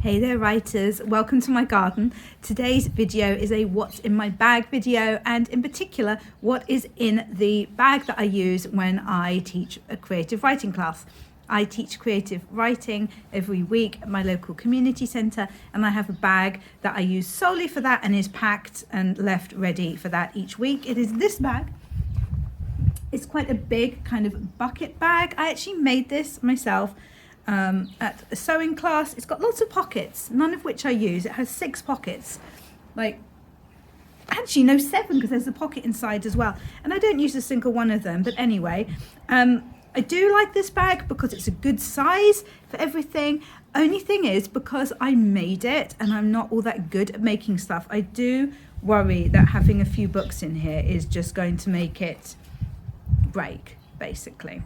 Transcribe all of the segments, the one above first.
Hey there writers, welcome to my garden. Today's video is a what's in my bag video, and in particular what is in the bag that I use when I teach a creative writing class. I teach creative writing every week at my local community centre, and I have a bag that I use solely for that and is packed and left ready for that each week. It is this bag. It's quite a big kind of bucket bag. I actually made this myself at a sewing class. It's got lots of pockets, none of which I use. It has 6 pockets, actually no, 7, because there's a pocket inside as well, and I don't use a single one of them. But anyway, I do like this bag because it's a good size for everything. Only thing is, because I made it and I'm not all that good at making stuff, I do worry that having a few books in here is just going to make it break, basically,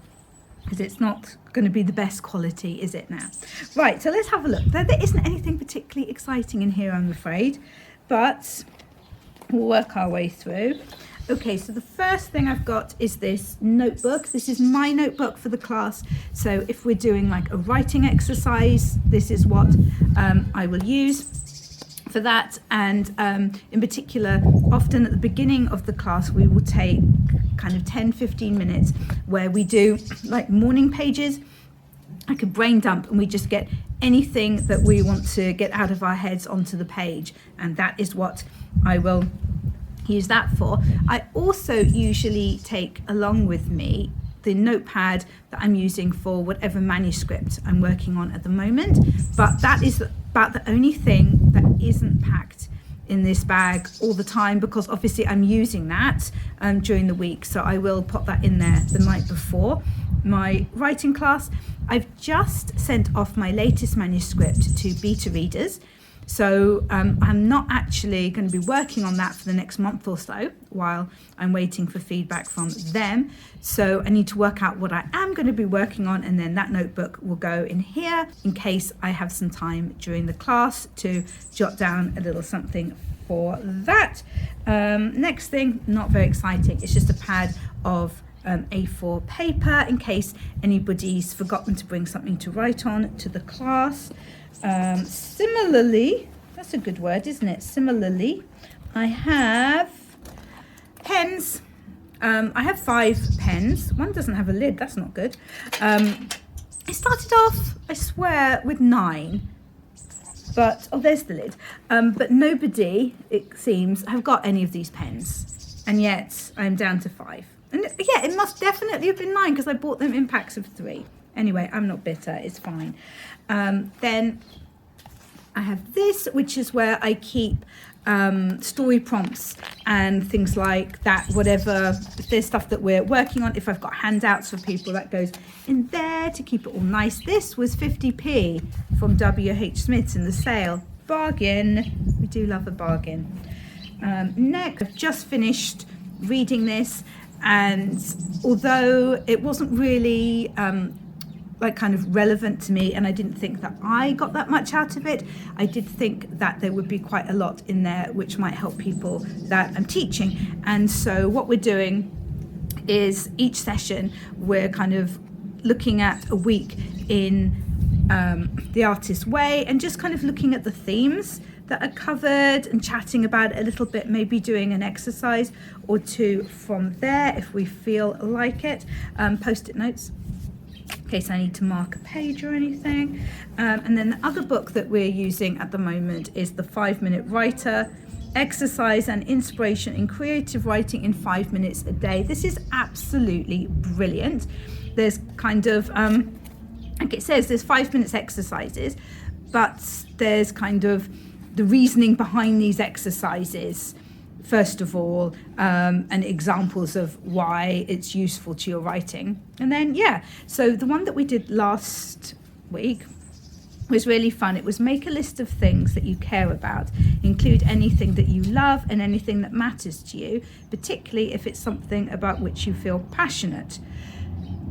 because it's not going to be the best quality, is it now? Right, so let's have a look. There isn't anything particularly exciting in here, I'm afraid, but we'll work our way through. Okay, so the first thing I've got is this notebook. This is my notebook for the class. So if we're doing like a writing exercise, this is what I will use for that. And in particular, often at the beginning of the class, we will take kind of 10-15 minutes where we do like morning pages, like a brain dump, and we just get anything that we want to get out of our heads onto the page, and that is what I will use that for. I also usually take along with me the notepad that I'm using for whatever manuscript I'm working on at the moment, but that is about the only thing that isn't packed in this bag all the time, because obviously I'm using that during the week, so I will pop that in there the night before my writing class. I've just sent off my latest manuscript to beta readers, so I'm not actually going to be working on that for the next month or so while I'm waiting for feedback from them. So I need to work out what I am going to be working on, and then that notebook will go in here in case I have some time during the class to jot down a little something for that. Next thing, not very exciting. It's just a pad of A4 paper in case anybody's forgotten to bring something to write on to the class. Similarly, that's a good word, isn't it? Similarly, I have pens. I have 5 pens. One doesn't have a lid, that's not good. I started off, I swear, with 9, but, oh, there's the lid. But nobody, it seems, have got any of these pens, and yet I'm down to 5. And yeah, it must definitely have been 9 because I bought them in packs of 3. Anyway, I'm not bitter, it's fine. Then I have this, which is where I keep story prompts and things like that, whatever, if there's stuff that we're working on, if I've got handouts for people, that goes in there to keep it all nice. This was 50p from WH Smith's in the sale. Bargain. We do love a bargain. Next, I've just finished reading this, and although it wasn't really kind of relevant to me, and I didn't think that I got that much out of it, I did think that there would be quite a lot in there which might help people that I'm teaching. And so what we're doing is each session we're kind of looking at a week in the artist's way, and just kind of looking at the themes that are covered and chatting about it a little bit, maybe doing an exercise or 2 from there if we feel like it. Post-it notes in case I need to mark a page or anything. And then the other book that we're using at the moment is the 5-Minute Writer, Exercise and Inspiration in Creative Writing in 5 minutes a day. This is absolutely brilliant. There's kind of, like it says, there's 5 minutes exercises, but there's kind of the reasoning behind these exercises, first of all, and examples of why it's useful to your writing. And then, yeah, so the one that we did last week was really fun. It was make a list of things that you care about, include anything that you love and anything that matters to you, particularly if it's something about which you feel passionate.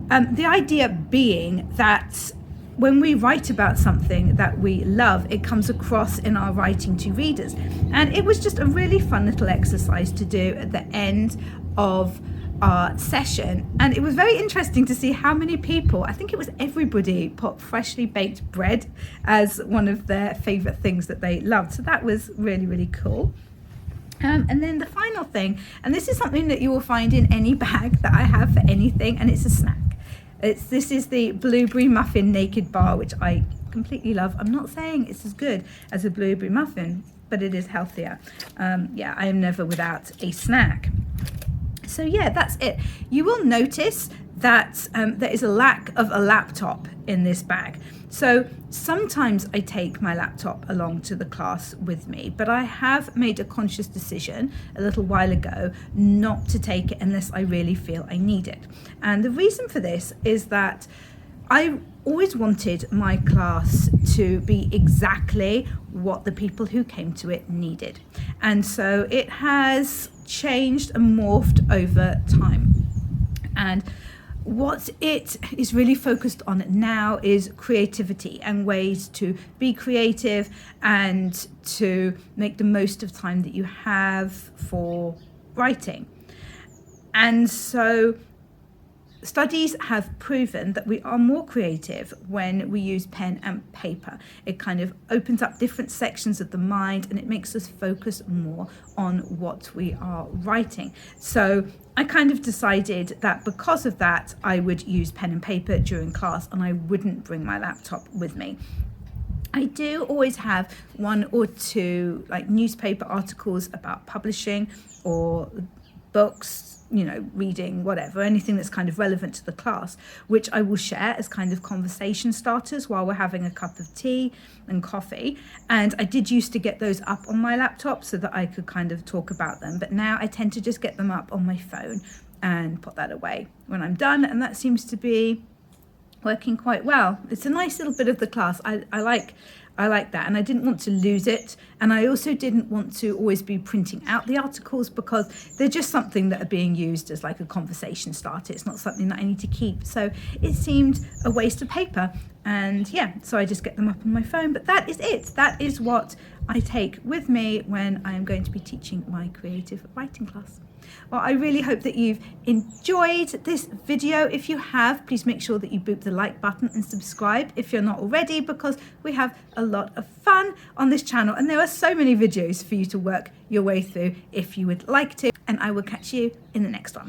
The idea being that when we write about something that we love, it comes across in our writing to readers. And it was just a really fun little exercise to do at the end of our session, and it was very interesting to see how many people, I think it was everybody, put freshly baked bread as one of their favorite things that they loved. So that was really, really cool. And then the final thing, and this is something that you will find in any bag that I have for anything, and it's a snack. This is the blueberry muffin naked bar, which I completely love. I'm not saying it's as good as a blueberry muffin, but it is healthier. Yeah, I am never without a snack. So yeah, that's it. You will notice that there is a lack of a laptop in this bag. So sometimes I take my laptop along to the class with me, but I have made a conscious decision a little while ago not to take it unless I really feel I need it. And the reason for this is that I always wanted my class to be exactly what the people who came to it needed. And so it has changed and morphed over time. And what it is really focused on now is creativity and ways to be creative and to make the most of time that you have for writing. And so studies have proven that we are more creative when we use pen and paper. It kind of opens up different sections of the mind and it makes us focus more on what we are writing. So I kind of decided that because of that, I would use pen and paper during class and I wouldn't bring my laptop with me. I do always have one or two like newspaper articles about publishing or books, you know, reading, whatever, anything that's kind of relevant to the class, which I will share as kind of conversation starters while we're having a cup of tea and coffee. And I did used to get those up on my laptop so that I could kind of talk about them. But now I tend to just get them up on my phone and put that away when I'm done. And that seems to be working quite well. It's a nice little bit of the class. I like that, and I didn't want to lose it, and I also didn't want to always be printing out the articles because they're just something that are being used as like a conversation starter. It's not something that I need to keep, so it seemed a waste of paper. And yeah, so I just get them up on my phone. But that is it. That is what I take with me when I am going to be teaching my creative writing class. Well, I really hope that you've enjoyed this video. If you have, please make sure that you boop the like button and subscribe if you're not already, because we have a lot of fun on this channel and there are so many videos for you to work your way through if you would like to. And I will catch you in the next one.